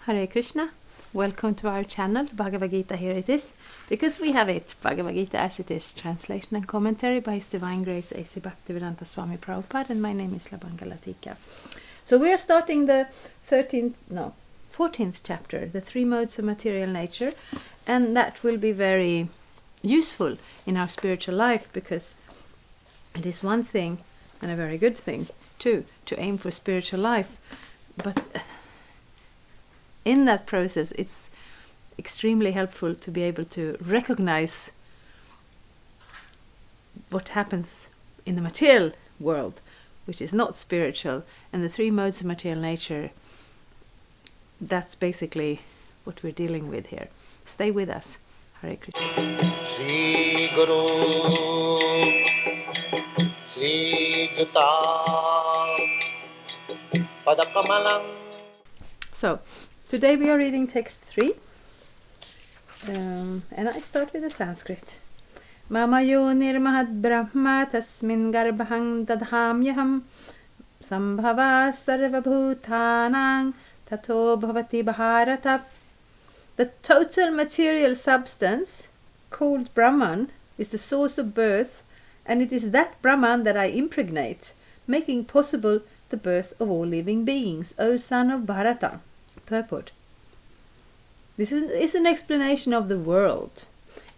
Hare Krishna. Welcome to our channel, Bhagavad-gita. Here it is, because we have it, Bhagavad-gita as it is, translation and commentary by His Divine Grace A.C. Bhaktivedanta Swami Prabhupada, and my name is Labangalatika. So we are starting the 14th chapter, the three modes of material nature, and that will be very useful in our spiritual life, because it is one thing, and a very good thing too, to aim for spiritual life, but in that process it's extremely helpful to be able to recognize what happens in the material world, which is not spiritual, and the three modes of material nature. That's basically what we're dealing with here. Stay with us. Hare Krishna. Shri Guru Shri Juta Padakamalang. So today we are reading text 3, and I start with the Sanskrit. Mama yonir mahad brahma tasmin garbhang dadhamyaham sambhava sarva bhutanang tato bhavati bharata. The total material substance, called Brahman, is the source of birth, and it is that Brahman that I impregnate, making possible the birth of all living beings, O son of Bharata. Purport. This is an explanation of the world.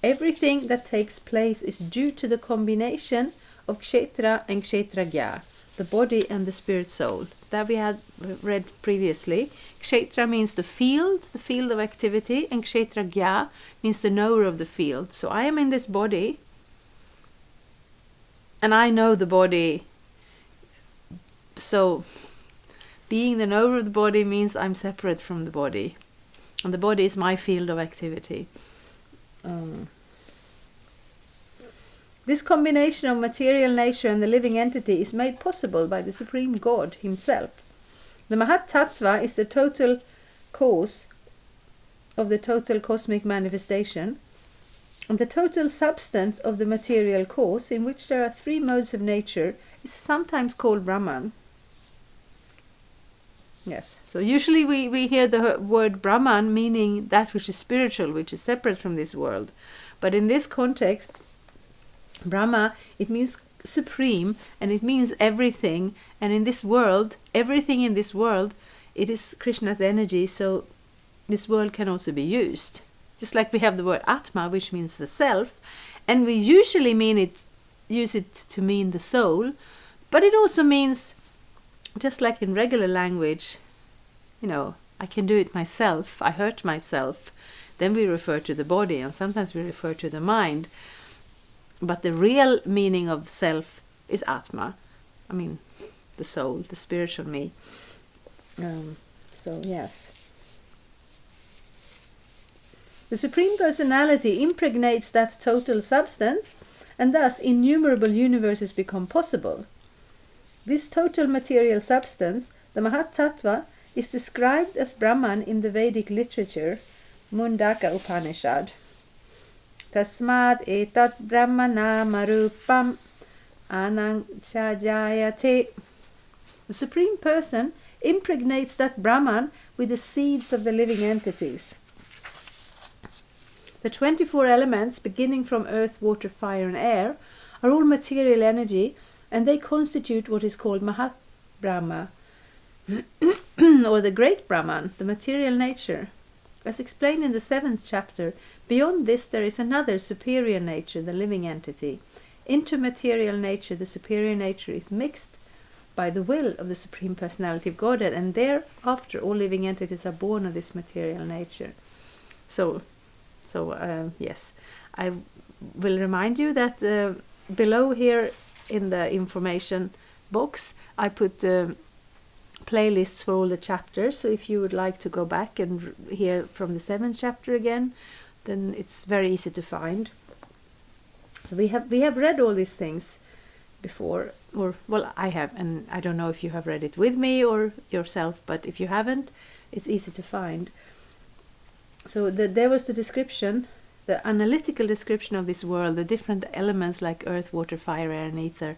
Everything that takes place is due to the combination of Kshetra and Kshetragya, the body and the spirit soul. That we had read previously. Kshetra means the field of activity, and Kshetragya means the knower of the field. So I am in this body, and I know the body. So being the knower of the body means I'm separate from the body, and the body is my field of activity. This combination of material nature and the living entity is made possible by the Supreme God Himself. The Mahat Tattva is the total cause of the total cosmic manifestation, and the total substance of the material cause, in which there are three modes of nature, is sometimes called Brahman. Yes, so usually we hear the word Brahman meaning that which is spiritual, which is separate from this world. But in this context, Brahma, it means supreme, and it means everything. And in this world, everything in this world, it is Krishna's energy, so this world can also be used. Just like we have the word Atma, which means the self, and we usually use it to mean the soul, but it also means, just like in regular language, I can do it myself, I hurt myself, then we refer to the body, and sometimes we refer to the mind. But the real meaning of self is Atma, the soul, the spiritual me. So yes. The Supreme Personality impregnates that total substance, and thus innumerable universes become possible. This total material substance, the Mahat Tattva, is described as Brahman in the Vedic literature, Mundaka Upanishad. Tasmad etat Brahmana marupam anang chajayate. The Supreme Person impregnates that Brahman with the seeds of the living entities. The 24 elements, beginning from earth, water, fire and air, are all material energy, and they constitute what is called Mahat Brahma, or the Great Brahman, the material nature. As explained in the 7th chapter, beyond this there is another superior nature, the living entity. Into material nature, the superior nature is mixed by the will of the Supreme Personality of Godhead, and thereafter all living entities are born of this material nature. So yes, I will remind you that below here in the information box I put playlists for all the chapters, so if you would like to go back and hear from the 7th chapter again, then it's very easy to find. So we have read all these things before, or well, I have, and I don't know if you have read it with me or yourself, but if you haven't, it's easy to find. So there was the description, the analytical description of this world, the different elements like earth, water, fire, air and ether,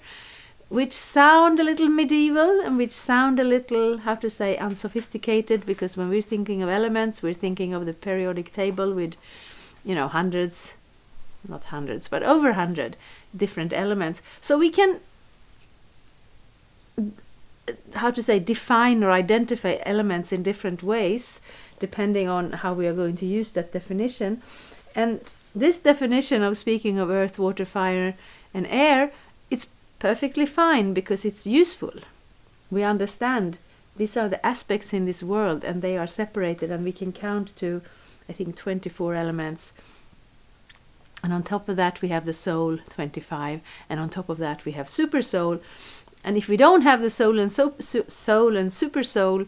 which sound a little medieval and which sound a little, how to say, unsophisticated, because when we're thinking of elements, we're thinking of the periodic table with, hundreds, not hundreds, but over 100 different elements. So we can, how to say, define or identify elements in different ways, depending on how we are going to use that definition. And this definition of speaking of earth, water, fire, and air, it's perfectly fine because it's useful. We understand these are the aspects in this world and they are separated, and we can count to, I think, 24 elements. And on top of that we have the soul, 25, and on top of that we have super soul. And if we don't have the soul and soul and super soul,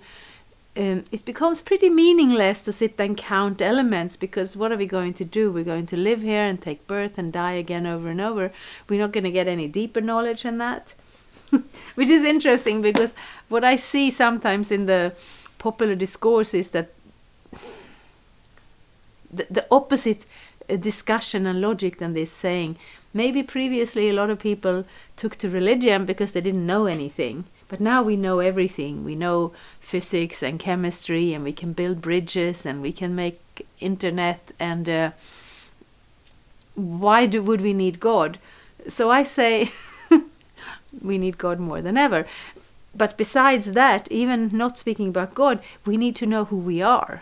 it becomes pretty meaningless to sit and count elements, because what are we going to do? We're going to live here and take birth and die again over and over. We're not going to get any deeper knowledge than that. Which is interesting, because what I see sometimes in the popular discourse is that the opposite discussion and logic than this, saying maybe previously a lot of people took to religion because they didn't know anything. But now we know everything. We know physics and chemistry, and we can build bridges, and we can make internet, and would we need God? So I say we need God more than ever. But besides that, even not speaking about God, we need to know who we are.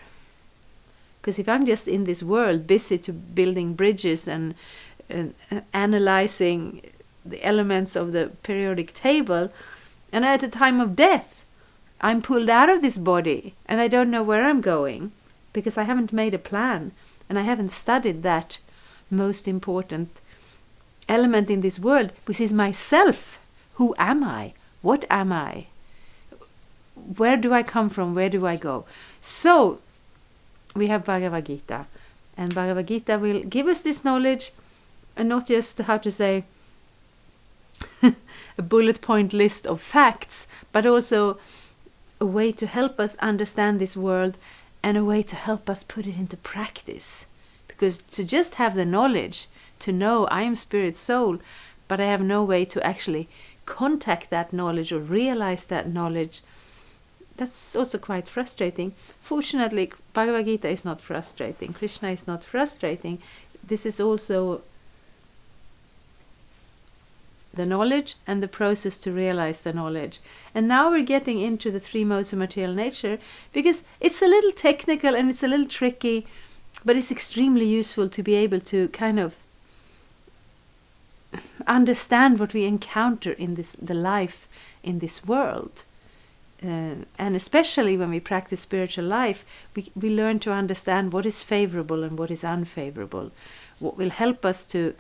Because if I'm just in this world busy to building bridges and analyzing the elements of the periodic table, and at the time of death, I'm pulled out of this body and I don't know where I'm going, because I haven't made a plan and I haven't studied that most important element in this world, which is myself. Who am I? What am I? Where do I come from? Where do I go? So we have Bhagavad-gita, and Bhagavad-gita will give us this knowledge, and not just, how to say, a bullet point list of facts, but also a way to help us understand this world and a way to help us put it into practice. Because to just have the knowledge, to know I am spirit soul, but I have no way to actually contact that knowledge or realize that knowledge, that's also quite frustrating. Fortunately, Bhagavad-gita is not frustrating. Krishna is not frustrating. This is also the knowledge and the process to realize the knowledge. And now we're getting into the three modes of material nature, because it's a little technical and it's a little tricky, but it's extremely useful to be able to kind of understand what we encounter in the life in this world. And especially when we practice spiritual life, we learn to understand what is favorable and what is unfavorable, what will help us to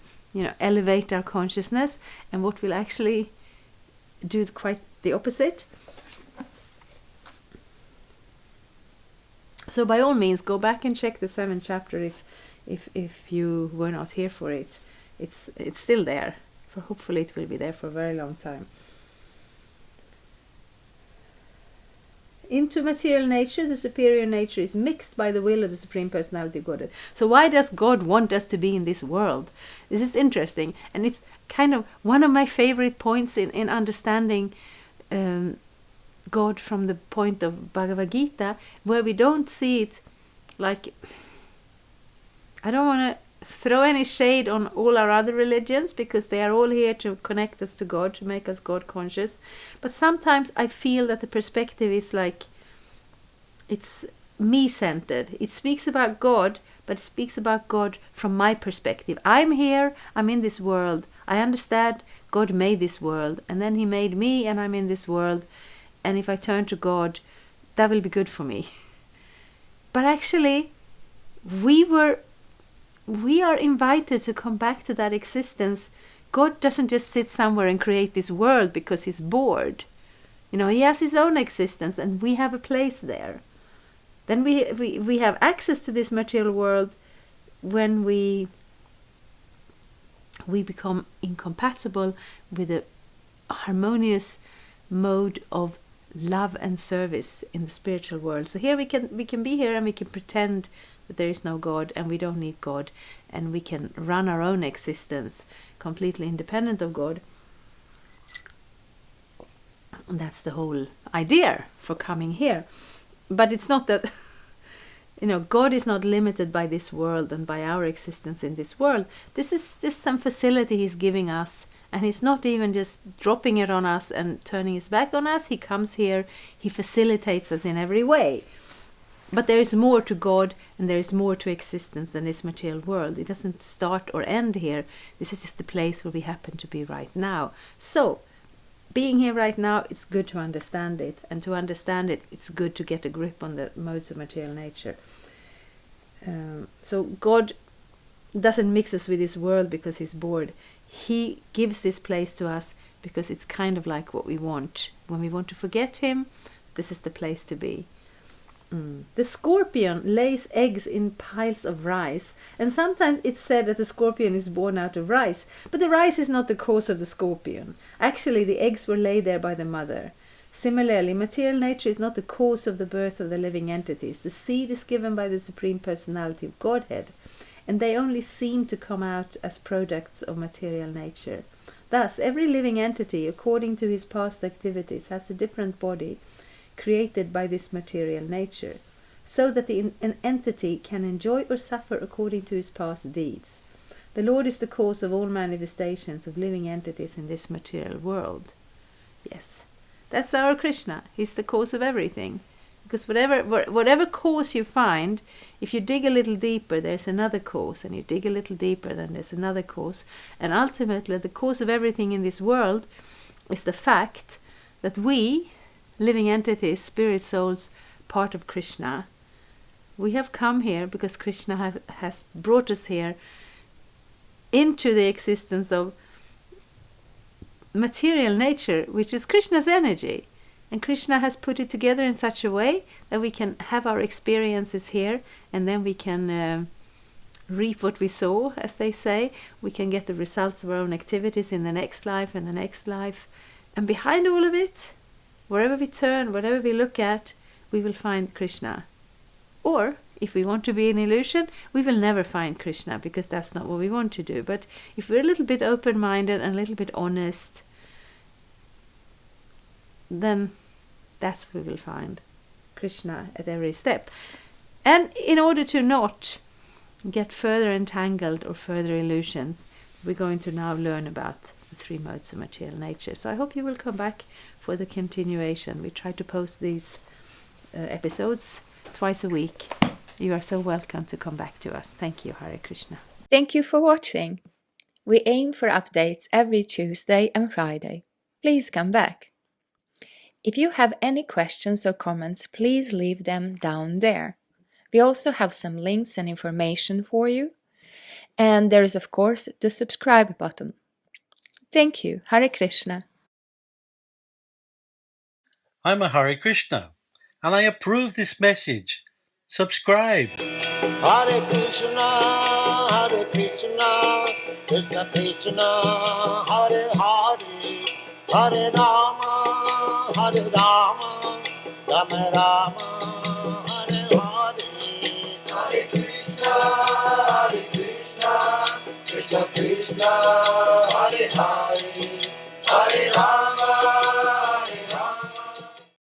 elevate our consciousness, and what will actually do quite the opposite. So by all means, go back and check the 7th chapter if you were not here for it. It's still there. Hopefully it will be there for a very long time. Into material nature, the superior nature is mixed by the will of the Supreme Personality of Godhead. So why does God want us to be in this world? This is interesting, and it's kind of one of my favorite points in understanding God from the point of Bhagavad-gita, where we don't see it like, I don't want to throw any shade on all our other religions, because they are all here to connect us to God, to make us God conscious. But sometimes I feel that the perspective is like, it's me-centered. It speaks about God, but it speaks about God from my perspective. I'm here, I'm in this world. I understand God made this world, and then He made me, and I'm in this world. And if I turn to God, that will be good for me. But actually, we are invited to come back to that existence. God doesn't just sit somewhere and create this world because He's bored. He has His own existence, and we have a place there. Then we have access to this material world when we become incompatible with a harmonious mode of love and service in the spiritual world. So here we can be here and we can pretend that there is no God and we don't need God, and we can run our own existence completely independent of God. And that's the whole idea for coming here. But it's not that, God is not limited by this world and by our existence in this world. This is just some facility he's giving us. And he's not even just dropping it on us and turning his back on us. He comes here, he facilitates us in every way. But there is more to God and there is more to existence than this material world. It doesn't start or end here. This is just the place where we happen to be right now. So, being here right now, it's good to understand it. And to understand it, it's good to get a grip on the modes of material nature. So God doesn't mix us with this world because he's bored. He gives this place to us because it's kind of like what we want. When we want to forget him, this is the place to be. The scorpion lays eggs in piles of rice, and sometimes it's said that the scorpion is born out of rice, but the rice is not the cause of the scorpion. Actually, the eggs were laid there by the mother. Similarly, material nature is not the cause of the birth of the living entities. The seed is given by the Supreme Personality of Godhead, and they only seem to come out as products of material nature. Thus, every living entity, according to his past activities, has a different body, created by this material nature, so that an entity can enjoy or suffer according to his past deeds. The Lord is the cause of all manifestations of living entities in this material world. Yes, that's our Krishna. He's the cause of everything. Because whatever cause you find, if you dig a little deeper, there's another cause, and you dig a little deeper, then there's another cause. And ultimately, the cause of everything in this world is the fact that we, living entities, spirit souls, part of Krishna, we have come here because Krishna has brought us here into the existence of material nature, which is Krishna's energy. And Krishna has put it together in such a way that we can have our experiences here, and then we can reap what we sow, as they say. We can get the results of our own activities in the next life and the next life. And behind all of it, wherever we turn, whatever we look at, we will find Krishna. Or, if we want to be an illusion, we will never find Krishna, because that's not what we want to do. But if we're a little bit open-minded and a little bit honest, then that's where we will find Krishna at every step. And in order to not get further entangled or further illusions, we're going to now learn about the three modes of material nature. So I hope you will come back for the continuation. We try to post these episodes twice a week. You are so welcome to come back to us. Thank you, Hare Krishna. Thank you for watching. We aim for updates every Tuesday and Friday. Please come back. If you have any questions or comments, please leave them down there. We also have some links and information for you. And there is, of course, the subscribe button. Thank you. Hare Krishna. I'm a Hare Krishna, and I approve this message. Subscribe. Hare Krishna, Krishna Krishna, Hare Hare, Hare Rama, Rama Rama, Hare Hare. Hare Krishna, Krishna Krishna.